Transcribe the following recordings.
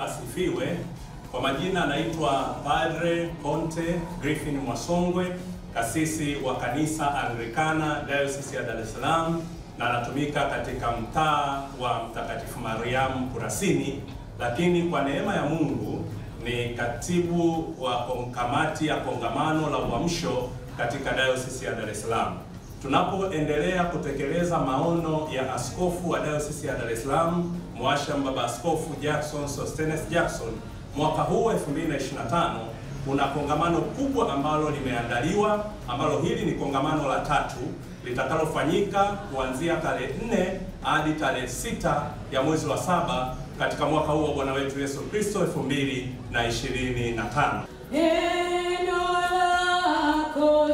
asifiwe. Kwa majina anaitwa Padre Ponte Griffin Mwasongwe, kasisi wa kanisa Anglikana Diocese ya Dar es Salaam, na anatumika katika mtaa wa Mtakatifu Mariamu Kurasini, lakini kwa neema ya Mungu ni katibu wa kamati ya kongamano la uamsho katika Diocese ya Dar es Salaam. Tunapoendelea kutekeleza maono ya askofu wa Diocese ya Dar es Salaam, Mwasham Baba Askofu Jackson Sostenes Jackson, mwaka huu 2025 kuna kongamano kubwa ambalo limeandaliwa, ambalo hili ni kongamano la 3 litakalofanyika kuanzia tarehe 4 hadi tarehe 6 ya mwezi wa 7 katika mwaka huu wa Bwana wetu Yesu Kristo 2025. Neno lako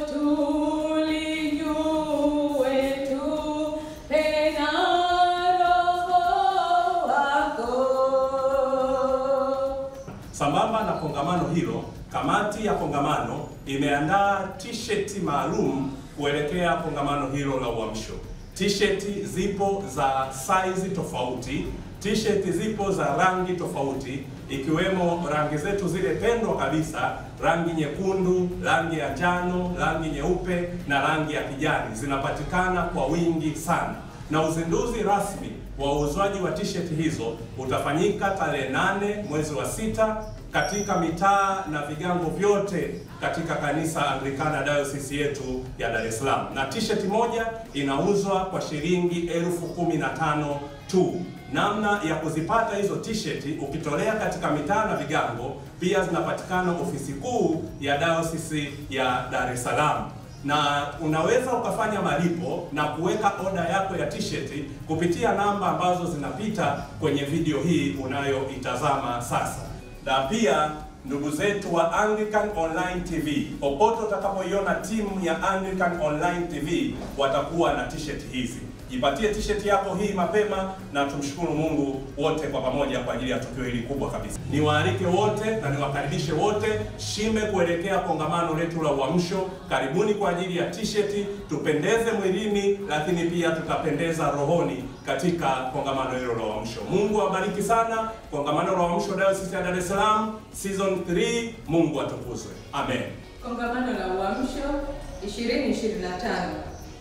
Sambamba na kongamano hilo, kamati ya kongamano imeandaa t-shirt maalum kuelekea kongamano hilo la uamsho. T-shirt zipo za size tofauti, t-shirt zipo za rangi tofauti, ikiwemo rangi zetu zile pendwa kabisa, rangi nyekundu, rangi ya njano, rangi nyeupe na rangi ya kijani. Zinapatikana kwa wingi sana, na uzinduzi rasmi wa uuzwaji wa t-shirt hizo utafanyika tarehe 8 mwezi wa 6 katika mitaa na vigango vyote katika kanisa Anglikana Diocese yetu ya Dar es Salaam. Na t-shirt moja inauzwa kwa shilingi 15,000 tu. Namna ya kuzipata hizo t-shirt ukitolea katika mitaa na vigango, pia zinapatikana ofisi kuu ya Diocese ya Dar es Salaam. Na unaweza ukafanya malipo na kuweka oda yako ya t-shirt kupitia namba ambazo zinapita kwenye video hii unayoitazama sasa. Na pia ndugu zetu wa Anglican Online TV, popote utakapoiona timu ya Anglican Online TV watakuwa na t-shirt hizi. Jipatie t-shirt yako hii mapema, na tumshukuru Mungu wote kwa pamoja kwa ajili ya tukio hili kubwa kabisa. Niwaalike wote na niwakaribishe wote Shime kuelekea kongamano letu la uamsho. Karibuni kwa ajili ya t-shirt, tupendeze mwilini lakini pia tutapendeza rohoni katika kongamano hilo la uamsho. Mungu awabariki sana. Kongamano la uamsho Diocese ya Dar es Salaam season 3, Mungu atukuzwe. Amen. Kongamano la uamsho 2025.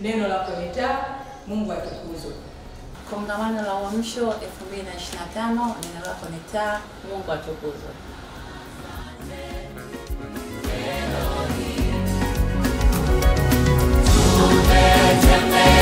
Neno lako ni taa, Mungu atukuzwe. Kongamano la uamsho 2025, neno lako ni taa, Mungu atukuzwe. Tumetembea